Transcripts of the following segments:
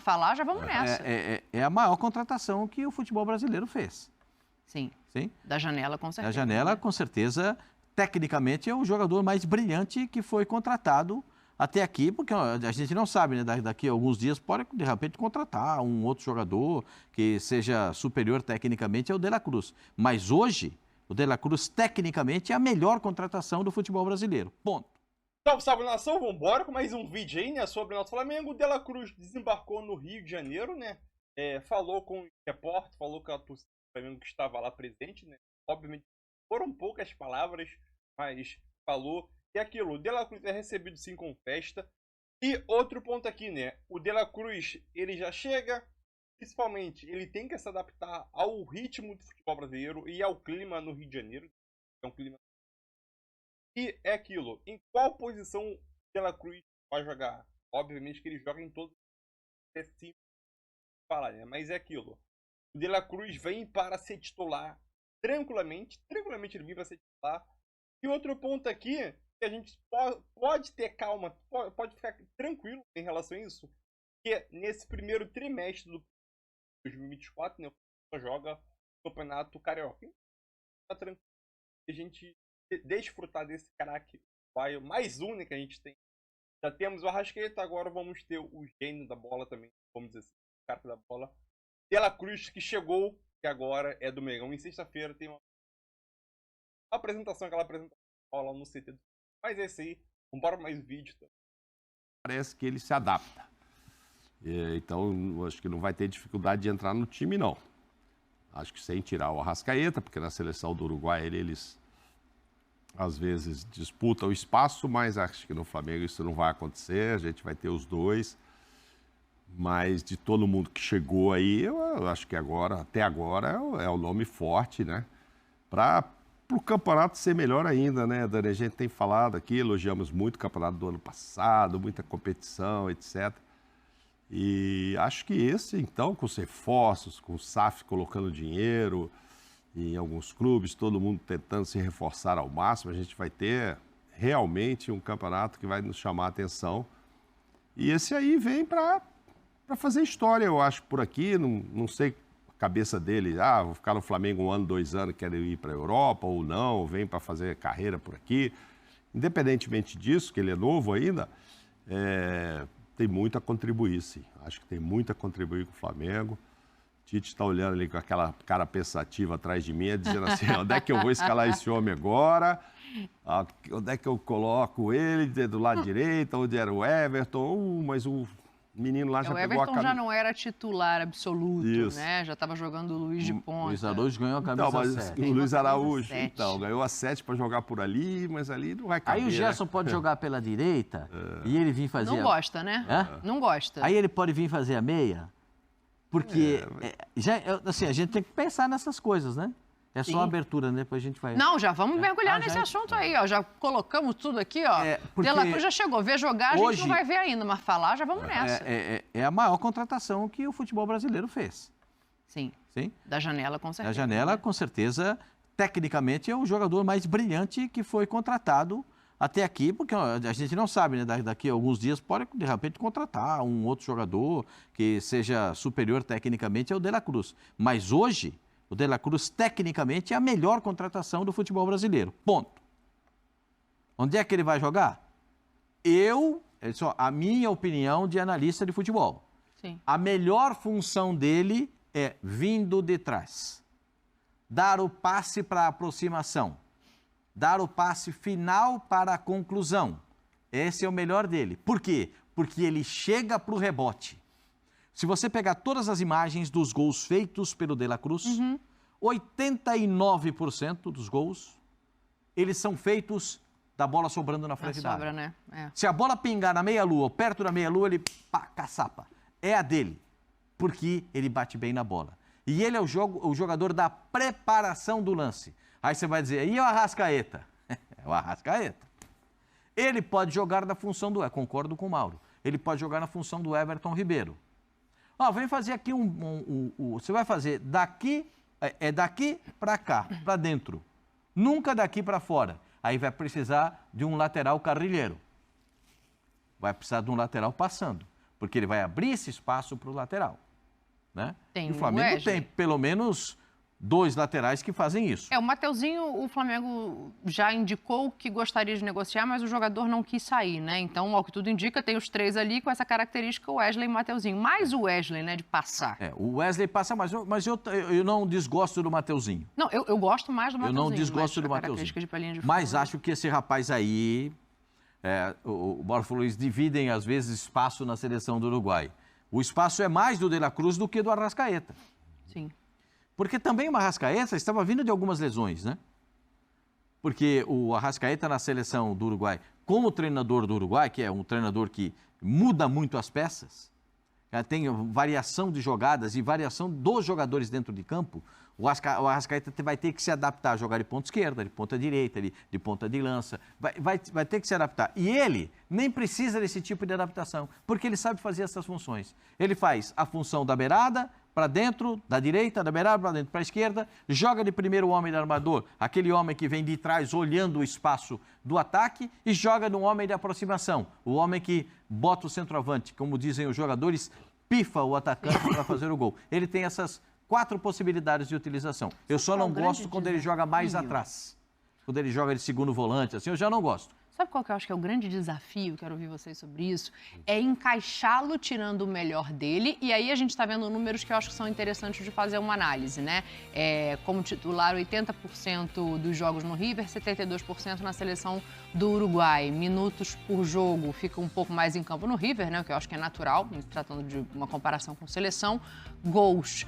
falar, já vamos nessa. É a maior contratação que o futebol brasileiro fez. Sim. Sim. Da janela, com certeza. Da janela, com certeza, tecnicamente é o jogador mais brilhante que foi contratado até aqui, porque a gente não sabe, né? Daqui a alguns dias pode, de repente, contratar um outro jogador que seja superior tecnicamente ao De La Cruz. Mas hoje, o De La Cruz, tecnicamente, é a melhor contratação do futebol brasileiro. Ponto. Salve, salve, nação! Vambora com mais um vídeo aí, né? Sobre o nosso Flamengo. O De La Cruz desembarcou no Rio de Janeiro, né? Falou com o repórter, falou com a torcida do Flamengo que estava lá presente, né? Obviamente, foram poucas palavras, mas falou. E aquilo, o De La Cruz é recebido sim com festa. E outro ponto aqui, né? O De La Cruz, ele já chega, principalmente, ele tem que se adaptar ao ritmo do futebol brasileiro e ao clima no Rio de Janeiro. É um clima. E é aquilo, em qual posição o De La Cruz vai jogar? Obviamente que ele joga em todos. É simples de falar, né? Mas é aquilo. O De La Cruz vem para ser titular tranquilamente ele vem para ser titular. E outro ponto aqui, que a gente pode ter calma, pode ficar tranquilo em relação a isso, que nesse primeiro trimestre do 2024, né, o joga o Campeonato Carioca. Tá tranquilo. A gente desfrutar desse craque mais um, né, que a gente tem. Já temos o Arrascaeta, agora vamos ter o gênio da bola também, vamos dizer assim, o cara da bola. De La Cruz, que chegou, que agora é do Mengão. Em sexta-feira tem uma apresentação, aquela apresentação lá no CT. Mas é isso aí, vamos para mais vídeo. Tá? Parece que ele se adapta. Então, acho que não vai ter dificuldade de entrar no time, não. Acho que sem tirar o Arrascaeta, porque na seleção do Uruguai eles às vezes disputam o espaço, mas acho que no Flamengo isso não vai acontecer, a gente vai ter os dois. Mas de todo mundo que chegou aí, eu acho que agora, até agora, é o nome forte, né? Para o campeonato ser melhor ainda, né, Dani? A gente tem falado aqui, elogiamos muito o campeonato do ano passado, muita competição, etc. E acho que esse, então, com os reforços, com o SAF colocando dinheiro em alguns clubes, todo mundo tentando se reforçar ao máximo, a gente vai ter realmente um campeonato que vai nos chamar a atenção. E esse aí vem para fazer história, eu acho, por aqui. Não sei a cabeça dele, vou ficar no Flamengo 1 ano, 2 anos, quero ir para a Europa ou não, vem para fazer carreira por aqui. Independentemente disso, que ele é novo ainda, tem muito a contribuir, sim. Acho que tem muito a contribuir com o Flamengo. Tite está olhando ali com aquela cara pensativa atrás de mim, dizendo assim, onde é que eu vou escalar esse homem agora? Onde é que eu coloco ele do lado direito? Onde era o Everton? Mas o menino lá já pegou a camisa. O Everton já não era titular absoluto, né? Já estava jogando o Luiz de ponta. O Luiz Araújo ganhou a camisa 7. O Luiz Araújo, ganhou a 7 para jogar por ali, mas ali não vai caber. Aí o Gerson pode jogar pela direita e ele vir fazer... Não gosta, né? Não gosta. Aí ele pode vir fazer a meia, porque assim, a gente tem que pensar nessas coisas, né? É só abertura, né? Depois a gente vai... Não, já vamos mergulhar nesse assunto aí, ó. Já colocamos tudo aqui, ó. De La Cruz já chegou. Ver jogar, a gente não vai ver ainda, mas falar, já vamos nessa. É a maior contratação que o futebol brasileiro fez. Sim. Sim. Da janela, com certeza. Da janela, com certeza, tecnicamente, é o jogador mais brilhante que foi contratado até aqui, porque a gente não sabe, né? Daqui a alguns dias pode, de repente, contratar um outro jogador que seja superior tecnicamente ao De La Cruz. Mas hoje... O De La Cruz, tecnicamente, é a melhor contratação do futebol brasileiro. Ponto. Onde é que ele vai jogar? A minha opinião de analista de futebol. Sim. A melhor função dele é vindo de trás. Dar o passe para a aproximação. Dar o passe final para a conclusão. Esse é o melhor dele. Por quê? Porque ele chega para o rebote. Se você pegar todas as imagens dos gols feitos pelo De La Cruz, 89% dos gols, eles são feitos da bola sobrando na frente da área. Né? Se a bola pingar na meia-lua, ou perto da meia-lua, ele caçapa. É a dele, porque ele bate bem na bola. E ele é o jogador da preparação do lance. Aí você vai dizer, e o Arrascaeta? É o Arrascaeta. Ele pode jogar na função do... Concordo com o Mauro. Ele pode jogar na função do Everton Ribeiro. Vem fazer aqui você vai fazer daqui para cá, para dentro. Nunca daqui para fora. Aí vai precisar de um lateral carrilheiro. Vai precisar de um lateral passando. porque ele vai abrir esse espaço para o lateral. Né? Tem o Flamengo Wesley. tem pelo menos 2 laterais que fazem isso. O Mateuzinho, o Flamengo já indicou que gostaria de negociar, mas o jogador não quis sair, né? Então, ao que tudo indica, tem os 3 ali com essa característica, o Wesley e o Mateuzinho. Mais o Wesley, né, de passar. O Wesley passa mais, mas eu não desgosto do Mateuzinho. Não, eu gosto mais do Mateuzinho. Eu não desgosto do Mateuzinho. Mas acho que esse rapaz aí, o Borja Luiz, dividem às vezes espaço na seleção do Uruguai. O espaço é mais do De La Cruz do que do Arrascaeta. Sim. Porque também o Arrascaeta estava vindo de algumas lesões, né? Porque o Arrascaeta na seleção do Uruguai, como treinador do Uruguai, que é um treinador que muda muito as peças, tem variação de jogadas e variação dos jogadores dentro de campo, o Arrascaeta vai ter que se adaptar a jogar de ponta esquerda, de ponta direita, de ponta de lança, vai ter que se adaptar. E ele nem precisa desse tipo de adaptação, porque ele sabe fazer essas funções. Ele faz a função da beirada, para dentro, da direita, da beirada, para dentro, para a esquerda, joga de primeiro homem de armador, aquele homem que vem de trás olhando o espaço do ataque, e joga no homem de aproximação, o homem que bota o centroavante, como dizem os jogadores, pifa o atacante para fazer o gol. Ele tem essas 4 possibilidades de utilização. Eu só não gosto quando ele joga mais atrás, quando ele joga de segundo volante, assim, eu já não gosto. Sabe qual que eu acho que é o grande desafio, quero ouvir vocês sobre isso? É encaixá-lo tirando o melhor dele, e aí a gente está vendo números que eu acho que são interessantes de fazer uma análise, né? Como titular, 80% dos jogos no River, 72% na seleção do Uruguai. Minutos por jogo, fica um pouco mais em campo no River, né? O que eu acho que é natural, tratando de uma comparação com seleção. Gols,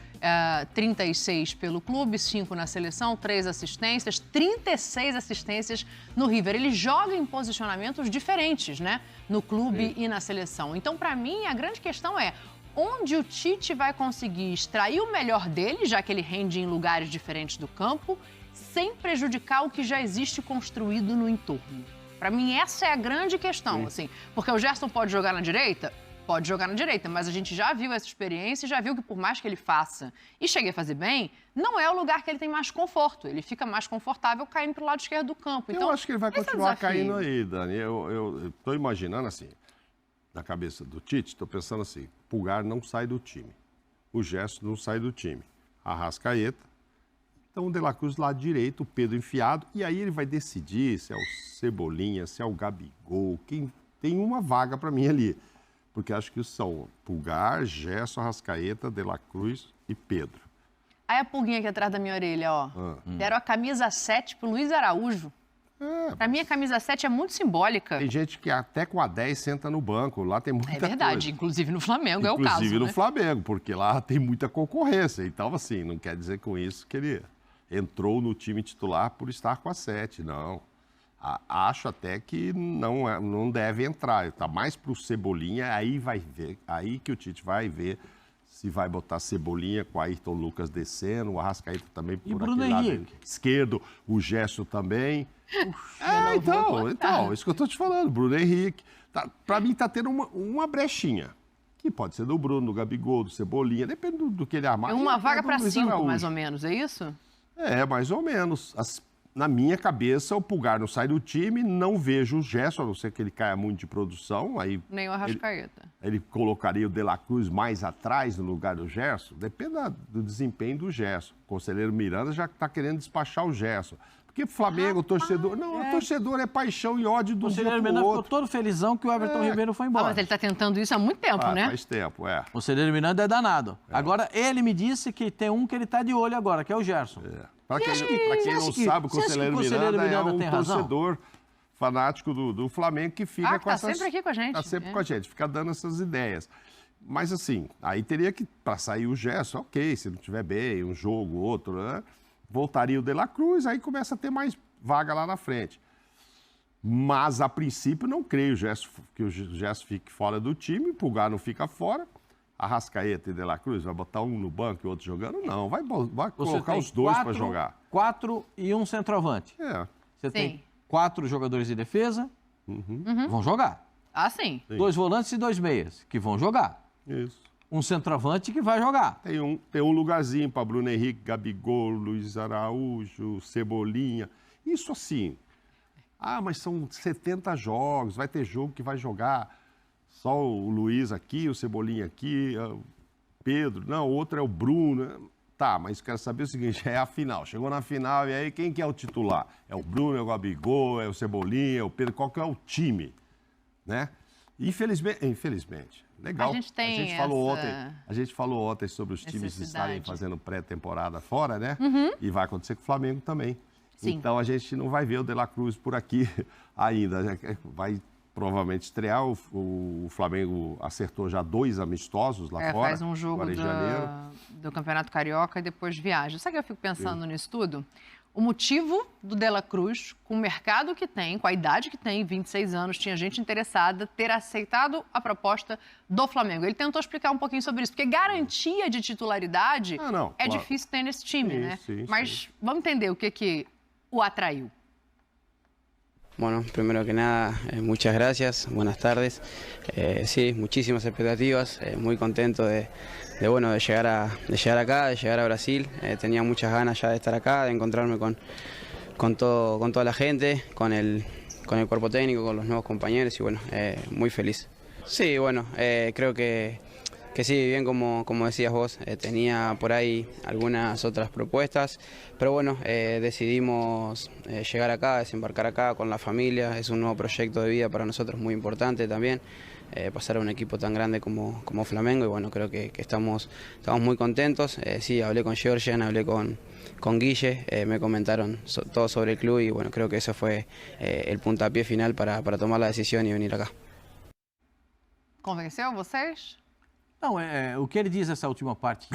36 pelo clube, 5 na seleção, 3 assistências, 36 assistências no River. Ele joga em posicionamentos diferentes, né? No clube e na seleção. Então, para mim, a grande questão é onde o Tite vai conseguir extrair o melhor dele, já que ele rende em lugares diferentes do campo, sem prejudicar o que já existe construído no entorno. Para mim, essa é a grande questão, assim. Porque o Gerson pode jogar na direita? Pode jogar na direita, mas a gente já viu essa experiência e já viu que por mais que ele faça e chegue a fazer bem, não é o lugar que ele tem mais conforto. Ele fica mais confortável caindo para o lado esquerdo do campo. Então, eu acho que ele vai continuar caindo aí, Dani. Eu estou imaginando assim, na cabeça do Tite, estou pensando assim, Pulgar não sai do time, o Gerson não sai do time, Arrascaeta, então o De La Cruz lado direito, o Pedro enfiado, e aí ele vai decidir se é o Cebolinha, se é o Gabigol, quem tem uma vaga para mim ali. Porque acho que são Pulgar, Gerson, Arrascaeta, De La Cruz e Pedro. Aí a pulguinha aqui atrás da minha orelha, ó. Deram a camisa 7 pro Luiz Araújo. Pra mim, a camisa 7 é muito simbólica. Tem gente que até com a 10 senta no banco. Lá tem muita coisa. É verdade, inclusive no Flamengo é o caso, Inclusive no né? Flamengo, porque lá tem muita concorrência. Então, assim, não quer dizer com isso que ele entrou no time titular por estar com a 7, não. Acho até que não deve entrar. Está mais para o Cebolinha, aí vai ver, aí que o Tite vai ver se vai botar Cebolinha com Ayrton Lucas descendo, o Arrascaeta também por aquele lado esquerdo, o Gerson também. Então, isso que eu estou te falando, Bruno Henrique. Para mim está tendo uma brechinha, que pode ser do Bruno, do Gabigol, do Cebolinha, depende do que ele armar. É uma vaga para 5, mais ou menos, é isso? É, mais ou menos. Na minha cabeça, o Pulgar não sai do time, não vejo o Gerson, a não ser que ele caia muito de produção. Aí nem o Arrascaeta. Ele colocaria o De La Cruz mais atrás no lugar do Gerson. Depende do desempenho do Gerson. O conselheiro Miranda já está querendo despachar o Gerson. Porque Flamengo, o torcedor... Não, o torcedor é paixão e ódio do conselheiro Miranda ficou todo felizão que o Everton Ribeiro foi embora. Mas ele está tentando isso há muito tempo, né? Faz tempo, O conselheiro Miranda é danado. Agora, ele me disse que tem um que ele está de olho agora, que é o Gerson. Para quem não sabe, o conselheiro Miranda é um torcedor fanático do Flamengo que fica com essas... Está sempre aqui com a gente. Está sempre com a gente, fica dando essas ideias. Mas assim, aí teria que, para sair o Gerson, ok, se não estiver bem, um jogo, outro, né? Voltaria o De La Cruz, aí começa a ter mais vaga lá na frente. Mas, a princípio, não creio que o Gerson fique fora do time, o Pulgar não fica fora. Arrascaeta e De La Cruz, vai botar um no banco e outro jogando? Não, vai colocar os dois para jogar. 4 e um centroavante. Você tem 4 jogadores de defesa, vão jogar. Ah, sim. 2 volantes e 2 meias, que vão jogar. Isso. Um centroavante que vai jogar. Tem um lugarzinho para Bruno Henrique, Gabigol, Luiz Araújo, Cebolinha. Isso assim. Mas são 70 jogos, vai ter jogo que vai jogar Só o Luiz aqui, o Cebolinha aqui, o Pedro. Não, o outro é o Bruno. Tá, mas quero saber o seguinte, é a final. Chegou na final e aí quem que é o titular? É o Bruno, é o Gabigol, é o Cebolinha, é o Pedro, qual que é o time? Né? Infelizmente. Legal. A gente tem a gente falou ontem sobre os times estarem fazendo pré-temporada fora, né? E vai acontecer com o Flamengo também. Sim. Então a gente não vai ver o De La Cruz por aqui ainda. Vai provavelmente estrear. O Flamengo acertou já 2 amistosos lá fora. Faz um jogo agora em janeiro. do Campeonato Carioca e depois viaja. Sabe o que eu fico pensando nisso tudo? O motivo do De La Cruz, com o mercado que tem, com a idade que tem, 26 anos, tinha gente interessada, ter aceitado a proposta do Flamengo. Ele tentou explicar um pouquinho sobre isso, porque garantia de titularidade claro. Difícil ter nesse time, né? Mas vamos entender o que o atraiu. Bueno, primero que nada, muchas gracias, buenas tardes. Sí, muchísimas expectativas, muy contento de llegar acá, de llegar a Brasil. Tenía muchas ganas ya de estar acá, de encontrarme con toda la gente, con el cuerpo técnico, con los nuevos compañeros y bueno, muy feliz. Sí, bueno, creo que sí, bien como decías vos, tenía por ahí algunas otras propuestas, pero bueno, decidimos llegar acá, desembarcar acá con la familia. Es un nuevo proyecto de vida para nosotros muy importante también, pasar a un equipo tan grande como Flamengo y bueno, creo que estamos muy contentos. Sí, hablé con Georgian, hablé con Guille, me comentaron todo sobre el club y bueno, creo que eso fue el puntapié final para tomar la decisión y venir acá. Convenceu vocês? Não, o que ele diz essa última parte, que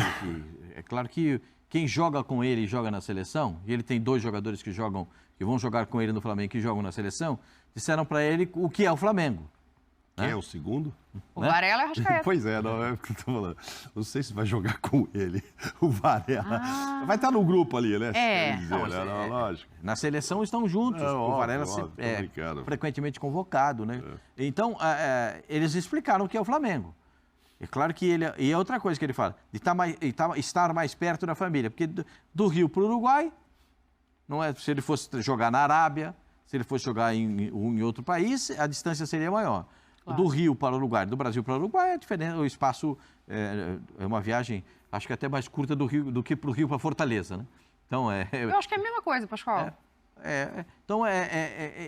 é claro que quem joga com ele e joga na seleção, e ele tem 2 jogadores que vão jogar com ele no Flamengo que jogam na seleção, disseram para ele o que é o Flamengo. Quem é o segundo? O Varela e o Arrascaeta. Pois é, não é o que eu tô falando. Não sei se vai jogar com ele, o Varela. Vai estar no grupo ali, né? Lógico. Na seleção estão juntos. O Varela é frequentemente convocado, né? Então, eles explicaram o que é o Flamengo. É claro que ele... E é outra coisa que ele fala, de estar mais perto da família. Porque do Rio para o Uruguai, não é, se ele fosse jogar na Arábia, se ele fosse jogar em outro país, a distância seria maior. Claro. Do Rio para o Uruguai, do Brasil para o Uruguai, é diferente. O espaço é uma viagem, acho que até mais curta do que para o Rio para Fortaleza, né? Então, eu acho que é a mesma coisa, Pascoal. Então,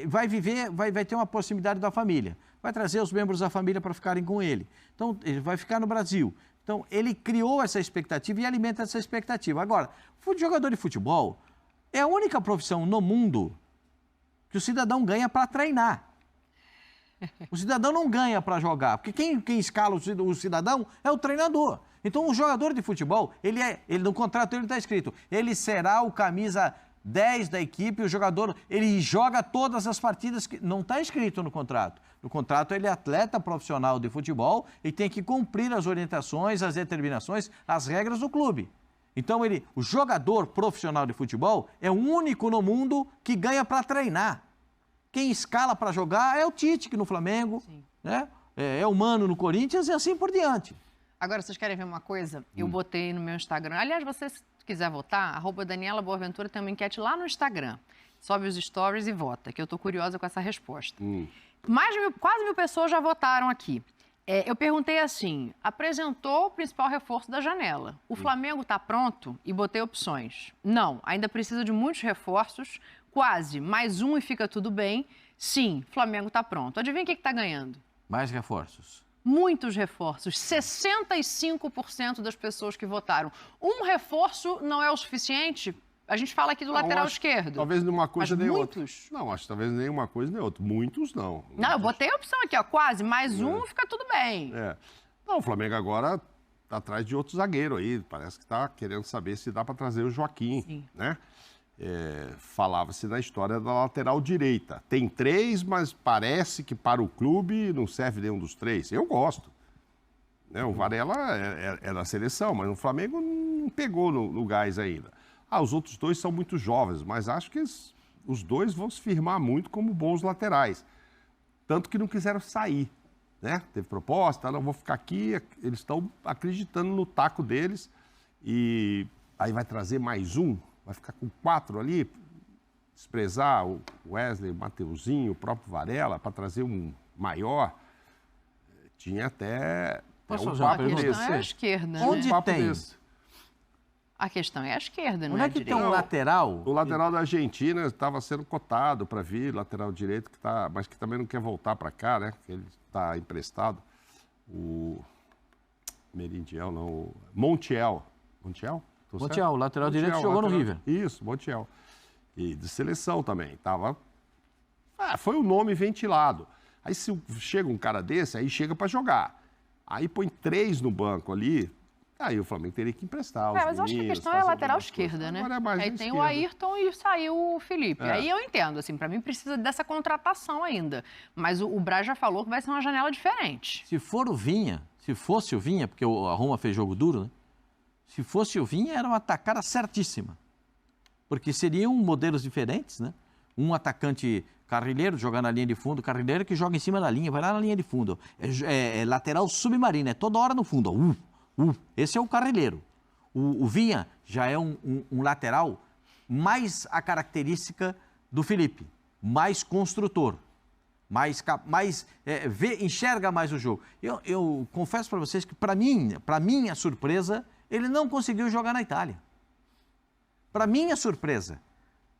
vai ter uma proximidade da família. Vai trazer os membros da família para ficarem com ele. Então, ele vai ficar no Brasil. Então, ele criou essa expectativa e alimenta essa expectativa. Agora, o jogador de futebol é a única profissão no mundo que o cidadão ganha para treinar. O cidadão não ganha para jogar, porque quem escala o cidadão é o treinador. Então, o jogador de futebol, no contrato ele está escrito, ele será o camisa 10 da equipe, o jogador, ele joga todas as partidas que não está escrito no contrato. No contrato, ele é atleta profissional de futebol e tem que cumprir as orientações, as determinações, as regras do clube. Então, o jogador profissional de futebol é o único no mundo que ganha para treinar. Quem escala para jogar é o Tite, que no Flamengo, né? É o Mano no Corinthians e assim por diante. Agora, vocês querem ver uma coisa? Eu botei no meu Instagram. Aliás, você, se quiser votar, @Daniela Boaventura tem uma enquete lá no Instagram. Sobe os stories e vota, que eu estou curiosa com essa resposta. Quase 1000 pessoas já votaram aqui. Eu perguntei assim, apresentou o principal reforço da janela. O Flamengo está pronto? E botei opções. Não, ainda precisa de muitos reforços. Quase, mais um e fica tudo bem. Sim, Flamengo está pronto. Adivinha o que está ganhando? Mais reforços. Muitos reforços. 65% das pessoas que votaram. Um reforço não é o suficiente? A gente fala aqui do lateral esquerdo. Talvez nenhuma coisa nem outra. Muitos? Não, acho que talvez nenhuma coisa nem outra. Muitos não. Não, eu botei a opção aqui, ó. Quase, mais um fica tudo bem. Não, o Flamengo agora está atrás de outro zagueiro aí. Parece que está querendo saber se dá para trazer o Joaquim, né? Falava-se na história da lateral direita. Tem 3, mas parece que para o clube não serve nenhum dos 3. Eu gosto. Né? O Varela é da seleção, mas no Flamengo não pegou no gás ainda. Os outros 2 são muito jovens, mas acho que os 2 vão se firmar muito como bons laterais. Tanto que não quiseram sair. Né? Teve proposta, não vou ficar aqui. Eles estão acreditando no taco deles. E aí vai trazer mais um. Vai ficar com 4 ali, desprezar o Wesley, o Mateuzinho, o próprio Varela, para trazer um maior. Tinha até... Posso um fazer uma papo A questão pergunta? é a esquerda, né? Onde um papo tem? desse. A questão é a esquerda, não Onde é é a que tem direita. um lateral? O lateral da Argentina estava sendo cotado para vir, lateral direito, mas que também não quer voltar para cá, né? Ele está emprestado. O Meridiel, não, o Montiel. Montiel? Tô certo? Montiel, o lateral direito Montiel, jogou no lateral- River. Isso, Montiel. E de seleção também. Foi um nome ventilado. Aí se chega um cara desse, aí chega para jogar. Aí põe 3 no banco ali, aí o Flamengo teria que emprestar os Mas eu acho que a meninos, questão é a fazer lateral alguma coisa. esquerda, né? Agora é mais Aí na tem o esquerda. Ayrton e saiu o Felipe. É. Aí eu entendo, assim, pra mim precisa dessa contratação ainda. Mas o Braz já falou que vai ser uma janela diferente. Se for o Vinha, se fosse o Vinha, porque a Roma fez jogo duro, né? Se fosse o Vinha, era uma tacada certíssima. Porque seriam modelos diferentes, né? Um atacante carrilheiro, jogar na linha de fundo, carrilheiro que joga em cima da linha, vai lá na linha de fundo. É lateral submarino, é toda hora no fundo. Ó. Esse é o carrilheiro. O Vinha já é um lateral mais a característica do Felipe, mais construtor, enxerga mais o jogo. Eu confesso para vocês que, para minha surpresa, ele não conseguiu jogar na Itália. Para minha surpresa.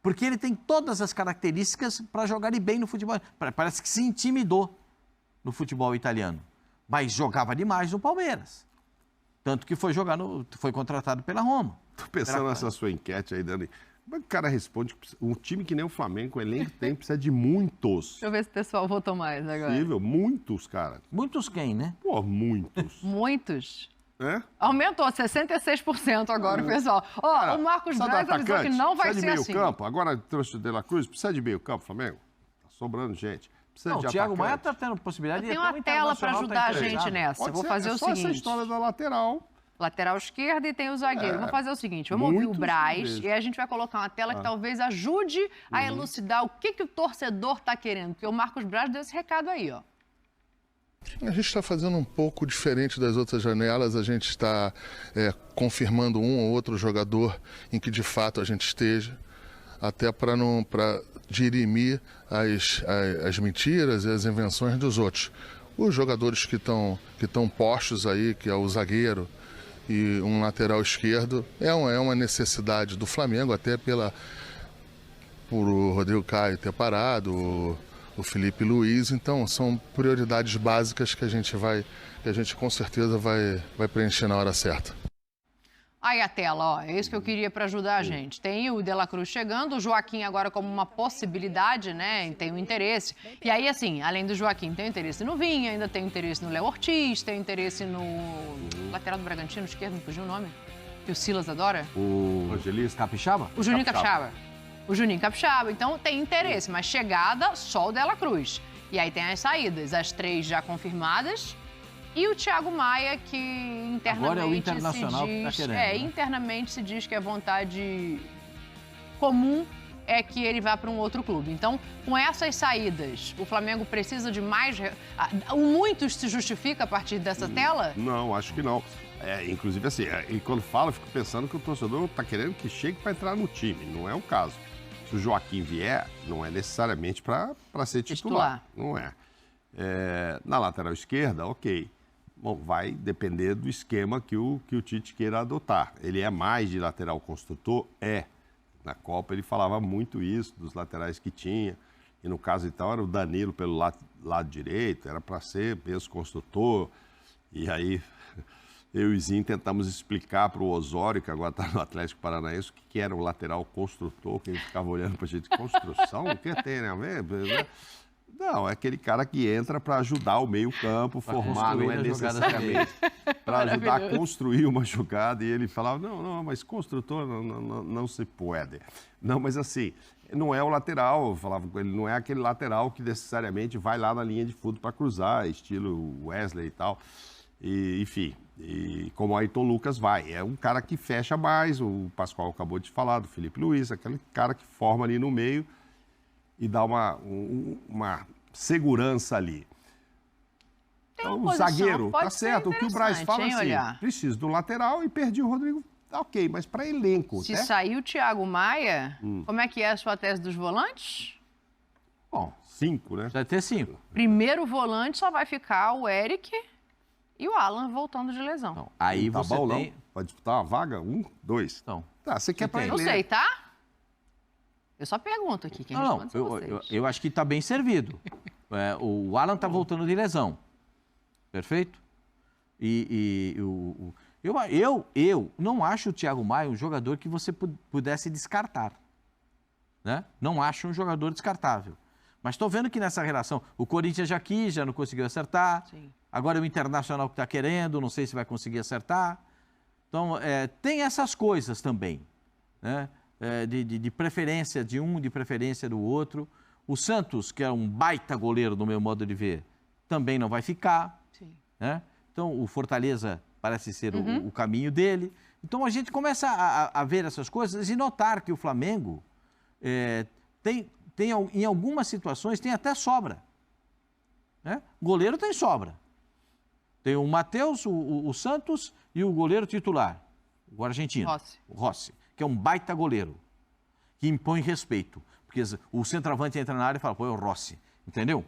Porque ele tem todas as características para jogar bem no futebol. Parece que se intimidou no futebol italiano. Mas jogava demais no Palmeiras. Tanto que foi contratado pela Roma. Tô pensando nessa sua enquete aí, Dani. Como é que o cara responde que um time que nem o Flamengo, o elenco tem, precisa de muitos? Deixa eu ver se o pessoal votou mais agora. Possível, muitos, cara. Muitos quem, né? Pô, muitos. Muitos. É? Aumentou 66% agora, o pessoal. Ó, Cara, o Marcos precisa Braz do avisou que atacante, não vai precisa ser de meio assim. campo. Agora trouxe o De La Cruz, precisa de meio campo, Flamengo? Tá sobrando gente. Precisa Não, de o Thiago Maia atacante. está tendo possibilidade Eu de tenho uma tela para ajudar a gente interessado. nessa. Pode Vou ser, fazer é o só essa seguinte. história da lateral. Lateral esquerda e tem o zagueiro. Vamos fazer o seguinte, vamos ouvir o Muitos Braz vezes. e aí a gente vai colocar uma tela que talvez ajude a elucidar o que o torcedor está querendo. Porque o Marcos Braz deu esse recado aí, ó. A gente está fazendo um pouco diferente das outras janelas, a gente está confirmando um ou outro jogador em que de fato a gente esteja, até para dirimir as mentiras e as invenções dos outros. Os jogadores que estão postos aí, que é o zagueiro e um lateral esquerdo, é uma necessidade do Flamengo, até por o Rodrigo Caio ter parado, o Felipe Luiz, então são prioridades básicas que a gente com certeza vai preencher na hora certa. Aí a tela, ó, é isso que eu queria para ajudar a gente. Tem o De La Cruz chegando, o Joaquim agora como uma possibilidade, né, tem um interesse. E aí, assim, além do Joaquim, tem interesse no Vinha, ainda tem interesse no Léo Ortiz, tem interesse no lateral do Bragantino, esquerdo, não fugiu o nome, que o Silas adora. O Angelis Capixaba? O Juninho Capixaba. O Juninho Capixaba. Então tem interesse, mas chegada só o De La Cruz. E aí tem as saídas, as 3 já confirmadas. E o Thiago Maia, que internamente Agora é o Internacional que tá querendo, né? internamente se diz que a vontade comum é que ele vá para um outro clube. Então, com essas saídas, o Flamengo precisa de mais... O muitos se justifica a partir dessa tela? Não, acho que não. Inclusive, assim, e quando falo, eu fico pensando que o torcedor está querendo que chegue para entrar no time. Não é o caso. Se o Joaquim vier, não é necessariamente para ser titular. Não é. Na lateral esquerda, ok. Bom, vai depender do esquema que o Tite queira adotar. Ele é mais de lateral construtor? É. Na Copa ele falava muito isso, dos laterais que tinha. E no caso, então, era o Danilo pelo lado direito, era para ser mesmo construtor. E aí, eu e o Zinho tentamos explicar para o Osório, que agora está no Atlético Paranaense, o que era o lateral construtor, que ele ficava olhando para a gente. Construção? O que tem a ver? Não, é aquele cara que entra para ajudar o meio-campo, formar, não é necessariamente para ajudar a construir uma jogada. E ele falava, não, mas construtor não se pode. Não, mas assim, não é o lateral, eu falava com ele, não é aquele lateral que necessariamente vai lá na linha de fundo para cruzar, estilo Wesley e tal. E, enfim, como o Ayrton Lucas vai. É um cara que fecha mais, o Pascoal acabou de falar, do Felipe Luiz, aquele cara que forma ali no meio e dá uma segurança ali. Então, o zagueiro, tá certo, o que o Braz fala assim, preciso do lateral e perdi o Rodrigo, ok, mas para elenco. Se sair o Thiago Maia, como é que é a sua tese dos volantes? Bom, 5, né? Vai ter 5. Primeiro volante só vai ficar o Eric E o Alan voltando de lesão. Então, aí Tá você bom, tem... não? Pode disputar uma vaga? 1, 2. Então, Tá, você quer pra Não ele. sei, tá? Eu só pergunto aqui, quem não, responde são vocês. eu acho que está bem servido. O Alan está voltando de lesão. Perfeito? Eu não acho o Thiago Maia um jogador que você pudesse descartar. Né? Não acho um jogador descartável. Mas estou vendo que nessa relação, o Corinthians já quis, já não conseguiu acertar. Sim. Agora o Internacional que está querendo, não sei se vai conseguir acertar. Então, tem essas coisas também. Né? De preferência de um, de preferência do outro. O Santos, que é um baita goleiro, no meu modo de ver, também não vai ficar. Sim. Né? Então, o Fortaleza parece ser o caminho dele. Então, a gente começa a ver essas coisas e notar que o Flamengo em algumas situações, tem até sobra. Né? Goleiro tem sobra. Tem o Matheus, o Santos e o goleiro titular, o argentino, o Rossi, que é um baita goleiro, que impõe respeito. Porque o centroavante entra na área e fala, pô, é o Rossi, entendeu?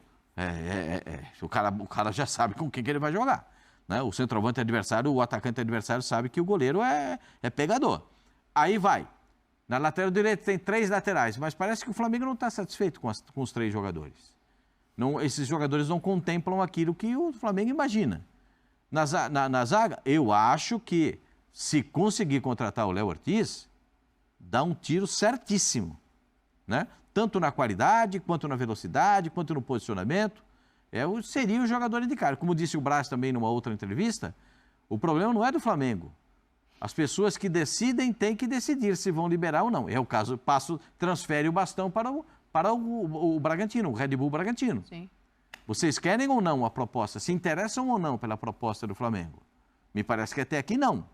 O cara já sabe com quem que ele vai jogar. Né? O centroavante adversário, o atacante adversário sabe que o goleiro é pegador. Aí vai. Na lateral direita tem 3 laterais, mas parece que o Flamengo não está satisfeito com os 3 jogadores. Esses jogadores não contemplam aquilo que o Flamengo imagina. Na zaga, eu acho que se conseguir contratar o Léo Ortiz, dá um tiro certíssimo. Né? Tanto na qualidade, quanto na velocidade, quanto no posicionamento. Seria o jogador indicado. Como disse o Braz também numa outra entrevista, o problema não é do Flamengo. As pessoas que decidem têm que decidir se vão liberar ou não. É o caso, transfere o bastão para o Bragantino, o Red Bull Bragantino. Sim. Vocês querem ou não a proposta? Se interessam ou não pela proposta do Flamengo? Me parece que até aqui não.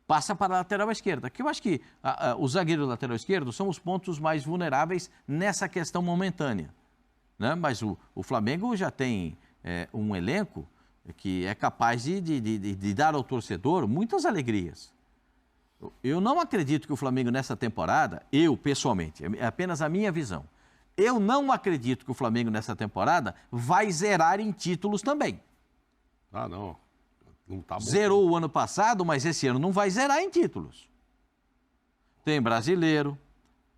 Passa para a lateral esquerda, que eu acho que o zagueiro e o lateral esquerdo são os pontos mais vulneráveis nessa questão momentânea. Né? Mas o Flamengo já tem um elenco que é capaz de dar ao torcedor muitas alegrias. Eu não acredito que o Flamengo nessa temporada, eu pessoalmente, é apenas a minha visão, eu não acredito que o Flamengo nessa temporada vai zerar em títulos também. Ah, não. Não tá bom. Zerou o ano passado, mas esse ano não vai zerar em títulos. Tem Brasileiro,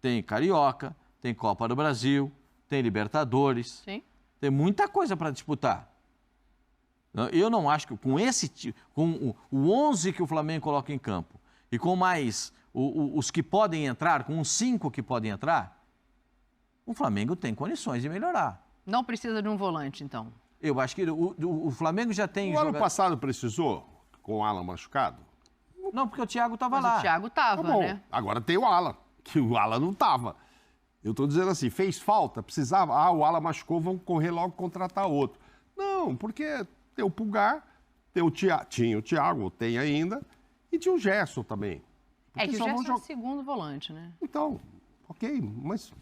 tem Carioca, tem Copa do Brasil, tem Libertadores. Sim. Tem muita coisa para disputar. Eu não acho que com o 11 que o Flamengo coloca em campo e com mais os que podem entrar, com os 5 que podem entrar, o Flamengo tem condições de melhorar. Não precisa de um volante, então? Eu acho que o Flamengo já tem... O ano passado precisou, com o Alan machucado? Não, porque o Thiago estava lá. O Thiago estava, Tá bom. né? Agora tem o Alan, que o Alan não estava. Eu estou dizendo assim, fez falta, precisava. O Alan machucou, vamos correr logo contratar outro. Não, porque tem o Pulgar, tinha o Thiago, tem ainda, e tinha o Gerson também. Que o Porque Gerson é o segundo volante, né? Então, ok, mas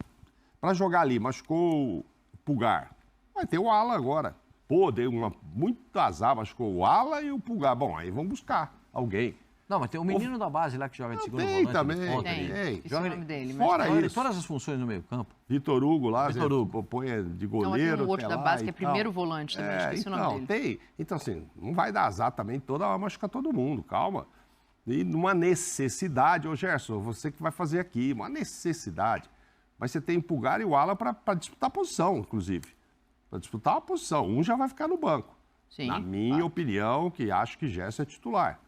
para jogar ali, machucou o Pulgar. Vai ter o Alan agora. Pô, deu muito azar, machucou o Alan e o Pulgar. Bom, aí vamos buscar alguém. Não, mas tem um menino da base lá que joga de segundo Tem volante. também. de ponta, Tem. ele Esse joga é o nome dele. Fora joga isso. todas as funções no meio campo. Vitor Hugo lá, Vitor Hugo. põe de Então, tem goleiro. um outro até da lá base que e é primeiro tal. volante também, esqueci o nome Então, dele. tem. Então, assim, não vai dar azar também machucar todo mundo, calma. E numa necessidade, ô Gerson, você que vai fazer aqui, uma necessidade. Mas você tem o Pulgar e o Alan para disputar a posição, inclusive. Para disputar a posição. Um já vai ficar no banco. Sim. Na minha opinião, que acho que Gerson é titular.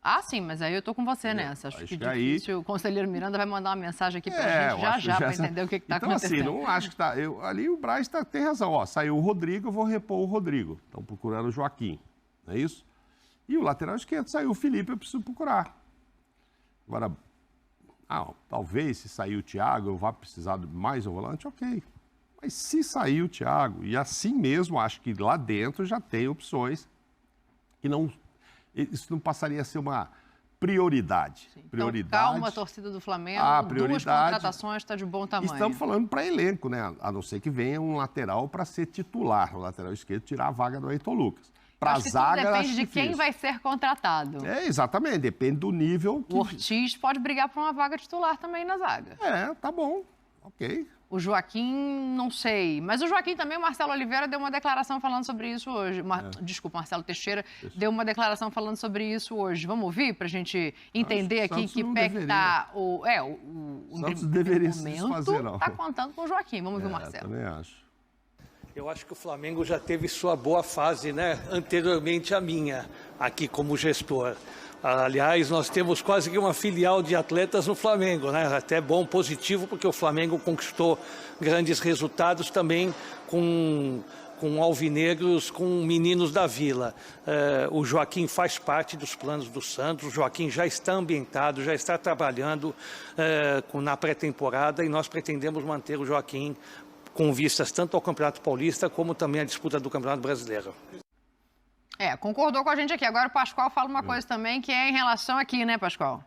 Ah, sim, mas aí eu tô com você nessa. Acho que difícil. O conselheiro Miranda vai mandar uma mensagem aqui pra gente já para entender o que tá acontecendo. Então, assim, não acho que tá... ali o Braz tem razão. Ó, saiu o Rodrigo, eu vou repor o Rodrigo. Estão procurando o Joaquim, não é isso? E o lateral esquerdo saiu o Felipe, eu preciso procurar. Agora, talvez se sair o Thiago, eu vá precisar de mais um volante, ok. Mas se sair o Thiago, e assim mesmo, acho que lá dentro já tem opções que não... Isso não passaria a ser uma prioridade. Sim. Prioridade. Então, calma, torcida do Flamengo. Prioridade. 2 contratações, está de bom tamanho. Estamos falando para elenco, né? A não ser que venha um lateral para ser titular, o lateral esquerdo, tirar a vaga do Ayrton Lucas. Para a zaga, tudo depende acho de difícil. quem vai ser contratado. Exatamente, depende do nível. O Ortiz pode brigar por uma vaga titular também na zaga. Tá bom, ok. O Joaquim, não sei. Mas o Joaquim também, o Marcelo Oliveira deu uma declaração falando sobre isso hoje. Desculpa, Marcelo Teixeira deu uma declaração falando sobre isso hoje. Vamos ouvir para a gente entender aqui que pé que está o Santos deveria se desfazer, não. Está contando com o Joaquim. Vamos ouvir o Marcelo. Também acho. Eu acho que o Flamengo já teve sua boa fase, né, anteriormente à minha, aqui como gestor. Aliás, nós temos quase que uma filial de atletas no Flamengo, né? Até bom, positivo, porque o Flamengo conquistou grandes resultados também com alvinegros, com meninos da Vila. O Joaquim faz parte dos planos do Santos, o Joaquim já está ambientado, já está trabalhando na pré-temporada e nós pretendemos manter o Joaquim com vistas tanto ao Campeonato Paulista como também à disputa do Campeonato Brasileiro. Concordou com a gente aqui. Agora o Pascoal fala uma coisa também que é em relação aqui, né, Pascoal?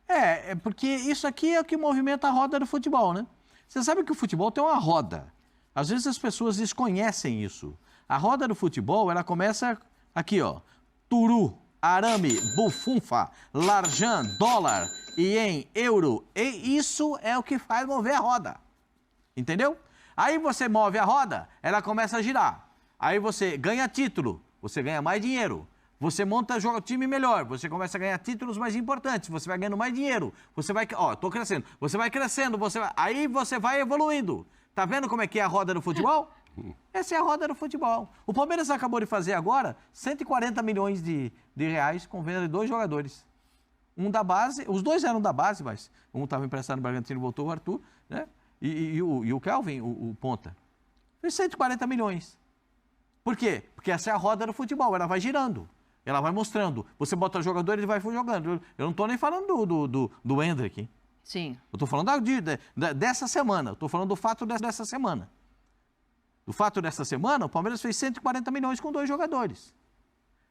É porque isso aqui é o que movimenta a roda do futebol, né? Você sabe que o futebol tem uma roda. Às vezes as pessoas desconhecem isso. A roda do futebol, ela começa aqui, ó. Turu, arame, bufunfa, larjan, dólar, ien, euro. E isso é o que faz mover a roda. Entendeu? Aí você move a roda, ela começa a girar. Aí você ganha título. Você ganha mais dinheiro. Você monta time melhor. Você começa a ganhar títulos mais importantes. Você vai ganhando mais dinheiro. Você vai... tô crescendo. Você vai crescendo. Aí você vai evoluindo. Tá vendo como é que é a roda do futebol? Essa é a roda do futebol. O Palmeiras acabou de fazer agora 140 milhões de reais com venda de 2 jogadores. Um da base... Os dois eram da base, mas um estava emprestado no Bragantino e voltou, o Arthur, né? E o Kelvin, o ponta. Fez 140 milhões. Por quê? Porque essa é a roda do futebol, ela vai girando, ela vai mostrando. Você bota o jogador, ele vai jogando. Eu não estou nem falando do Hendrick. Sim. Eu estou falando dessa semana, eu estou falando do fato dessa semana. Do fato dessa semana, o Palmeiras fez 140 milhões com 2 jogadores.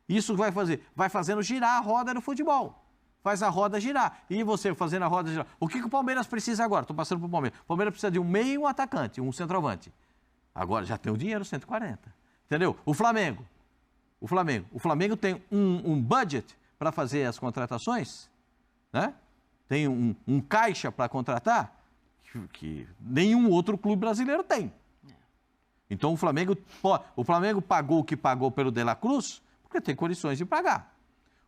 Isso vai fazendo girar a roda do futebol. Faz a roda girar. E você fazendo a roda girar. O que o Palmeiras precisa agora? Estou passando para o Palmeiras. O Palmeiras precisa de um meio e um atacante, um centroavante. Agora já tem o dinheiro, 140. Entendeu? O Flamengo tem um budget para fazer as contratações, né? Tem um caixa para contratar que nenhum outro clube brasileiro tem. Então o Flamengo pagou o que pagou pelo De La Cruz porque tem condições de pagar.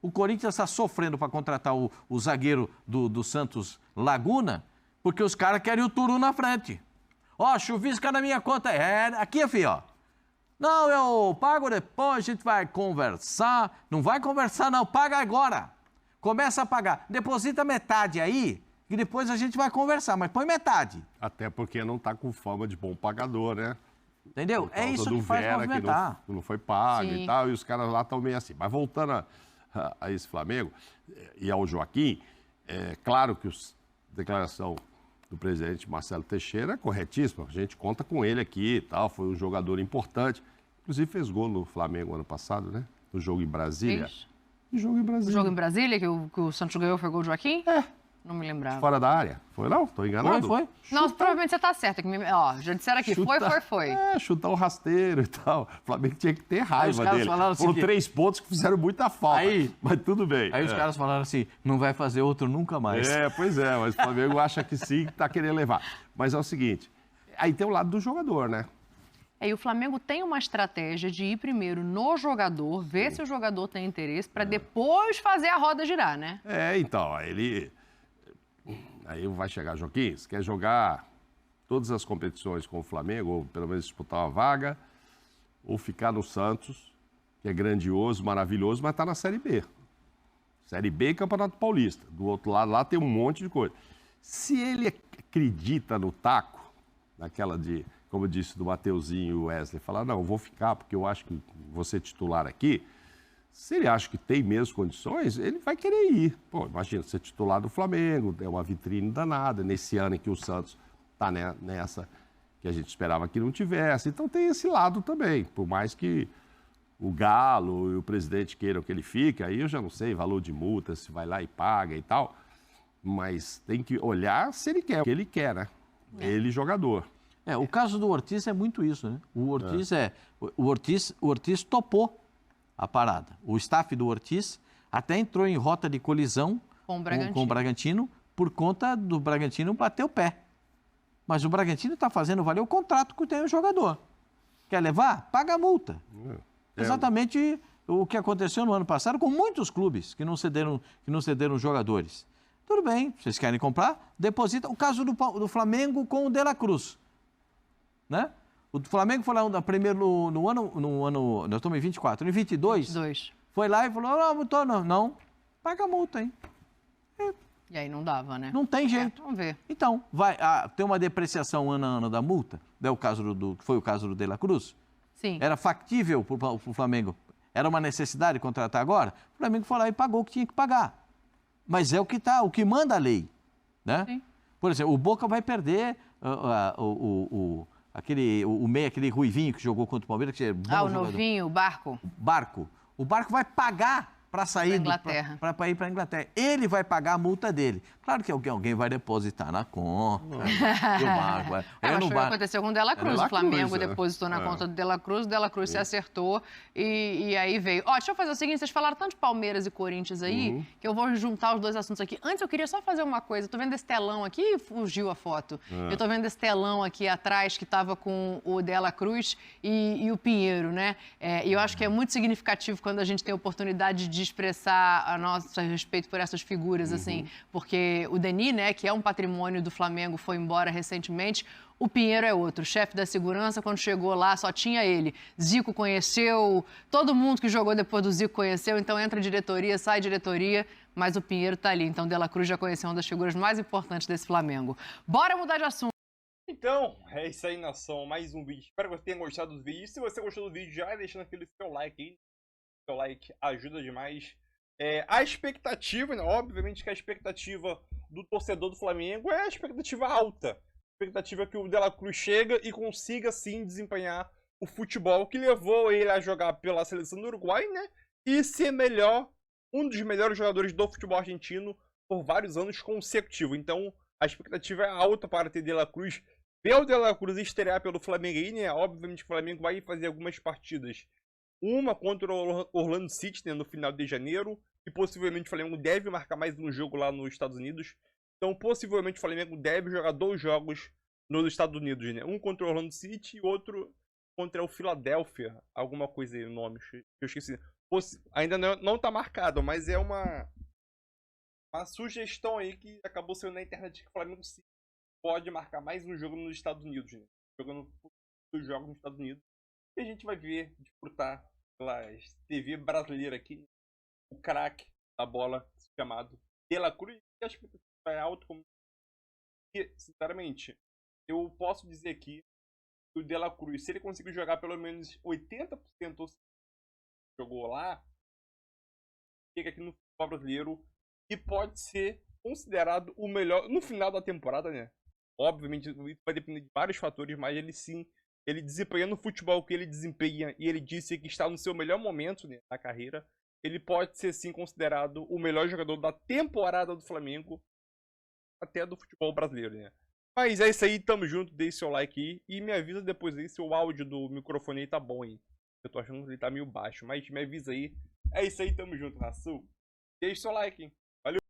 O Corinthians está sofrendo para contratar o zagueiro do Santos Laguna porque os caras querem o Turu na frente. Chuvisca na minha conta. Aqui, filho, ó. Não, eu pago depois, a gente vai conversar. Não vai conversar, não. Paga agora. Começa a pagar. Deposita metade aí, e depois a gente vai conversar, mas põe metade. Até porque não está com fama de bom pagador, né? Entendeu? É isso que faz movimentar. Que não foi pago. Sim. E tal, e os caras lá estão meio assim. Mas voltando a esse Flamengo e ao Joaquim, é claro que a declaração do presidente Marcelo Teixeira é corretíssimo. A gente conta com ele aqui e tal, foi um jogador importante. Inclusive fez gol no Flamengo ano passado, né? No jogo em Brasília. Isso. No jogo em Brasília. O jogo em Brasília, que o Santos ganhou, foi gol do Joaquim? Não me lembrava. Fora da área. Foi não? Tô enganado? Foi. Não, provavelmente você tá certo. Já disseram aqui, foi. Chutar o rasteiro e tal. O Flamengo tinha que ter raiva dele. Foram assim 3 pontos que fizeram muita falta. Mas tudo bem. Aí os caras falaram assim, não vai fazer outro nunca mais. Pois é, mas o Flamengo acha que sim, que tá querendo levar. Mas é o seguinte, aí tem o lado do jogador, né? E o Flamengo tem uma estratégia de ir primeiro no jogador, ver se o jogador tem interesse, para depois fazer a roda girar, né? Então, aí vai chegar, Joaquim, você quer jogar todas as competições com o Flamengo, ou pelo menos disputar uma vaga, ou ficar no Santos, que é grandioso, maravilhoso, mas está na Série B. Série B e Campeonato Paulista. Do outro lado, lá tem um monte de coisa. Se ele acredita no taco, naquela de, como eu disse, do Mateuzinho e o Wesley, falar, não, eu vou ficar porque eu acho que vou ser titular aqui, se ele acha que tem mesmo condições, ele vai querer ir. Pô, imagina, ser titular do Flamengo, é uma vitrine danada, nesse ano em que o Santos está nessa que a gente esperava que não tivesse. Então tem esse lado também, por mais que o Galo e o presidente queiram que ele fique, aí eu já não sei, valor de multa, se vai lá e paga e tal, mas tem que olhar se ele quer, o que ele quer, né? Ele, jogador. O caso do Ortiz é muito isso, né? O Ortiz topou a parada. O staff do Ortiz até entrou em rota de colisão com o Bragantino por conta do Bragantino bater o pé. Mas o Bragantino está fazendo valer o contrato que tem o jogador. Quer levar? Paga a multa. Exatamente o que aconteceu no ano passado com muitos clubes que não cederam jogadores. Tudo bem, vocês querem comprar? Deposita. O caso do Flamengo com o De La Cruz. Né? O Flamengo foi lá primeiro no ano, nós estamos em 24, em 22, foi lá e falou, não, paga a multa, hein? E aí não dava, né? Não tem jeito. Vamos ver. Então, tem uma depreciação ano a ano da multa, foi o caso do De La Cruz? Sim. Era factível para o Flamengo? Era uma necessidade contratar agora? O Flamengo foi lá e pagou o que tinha que pagar. Mas é o que manda a lei, né? Sim. Por exemplo, o Boca vai perder aquele ruivinho que jogou contra o Palmeiras. Que é bom o novinho, o Barco. O Barco vai pagar para sair para ir para a Inglaterra. Ele vai pagar a multa dele. Claro que alguém vai depositar na conta. E o Barco vai... Mas foi o que aconteceu com o De La Cruz. O Flamengo depositou na conta do De La Cruz, o De La Cruz se acertou e aí veio. Deixa eu fazer o seguinte, vocês falaram tanto de Palmeiras e Corinthians aí, que eu vou juntar os dois assuntos aqui. Antes eu queria só fazer uma coisa. Eu tô vendo esse telão aqui e fugiu a foto. Eu tô vendo esse telão aqui atrás que estava com o De La Cruz e o Pinheiro, né? E eu acho que é muito significativo quando a gente tem a oportunidade de expressar a nosso respeito por essas figuras, assim, porque o Denis, né, que é um patrimônio do Flamengo, foi embora recentemente. O Pinheiro é outro, chefe da segurança, quando chegou lá só tinha ele. Zico conheceu, todo mundo que jogou depois do Zico conheceu, então entra diretoria, sai diretoria, mas o Pinheiro tá ali. Então, De La Cruz já conheceu uma das figuras mais importantes desse Flamengo. Bora mudar de assunto. Então, é isso aí, nação. Mais um vídeo. Espero que você tenha gostado do vídeo. Se você gostou do vídeo, já vai deixando aquele seu like aí. Seu like ajuda demais. A expectativa, né? Obviamente que a expectativa do torcedor do Flamengo é a expectativa alta. A expectativa é que o De La Cruz chega e consiga, sim, desempenhar o futebol que levou ele a jogar pela seleção do Uruguai, né? E ser um dos melhores jogadores do futebol argentino por vários anos consecutivos. Então, a expectativa é alta para ter De La Cruz. Ver o De La Cruz estrear pelo Flamengo, né? Obviamente o Flamengo vai fazer algumas partidas. Uma contra o Orlando City, né, no final de janeiro. E possivelmente o Flamengo deve marcar mais um jogo lá nos Estados Unidos. Então, possivelmente o Flamengo deve jogar 2 jogos nos Estados Unidos, né? Um contra o Orlando City e outro contra o Philadelphia. Alguma coisa aí, o nome, eu esqueci. Ainda não tá marcado, mas é uma sugestão aí que acabou saindo na internet que o Flamengo sim pode marcar mais um jogo nos Estados Unidos, né? Jogando 2 jogos nos Estados Unidos. E a gente vai ver, disputar pela TV brasileira aqui, o craque da bola chamado De La Cruz. E a expectativa é alta, como... E, sinceramente, eu posso dizer aqui que o De La Cruz, se ele conseguir jogar pelo menos 80% do que jogou lá, chega aqui no futebol brasileiro e pode ser considerado o melhor no final da temporada, né? Obviamente, isso vai depender de vários fatores, mas ele desempenhando o futebol que ele desempenha e ele disse que está no seu melhor momento, né, na carreira, ele pode ser sim considerado o melhor jogador da temporada do Flamengo, até do futebol brasileiro, né? Mas é isso aí, tamo junto, deixe seu like aí e me avisa depois aí se o áudio do microfone aí tá bom aí. Eu tô achando que ele tá meio baixo, mas me avisa aí. É isso aí, tamo junto, nação. Deixe seu like, hein?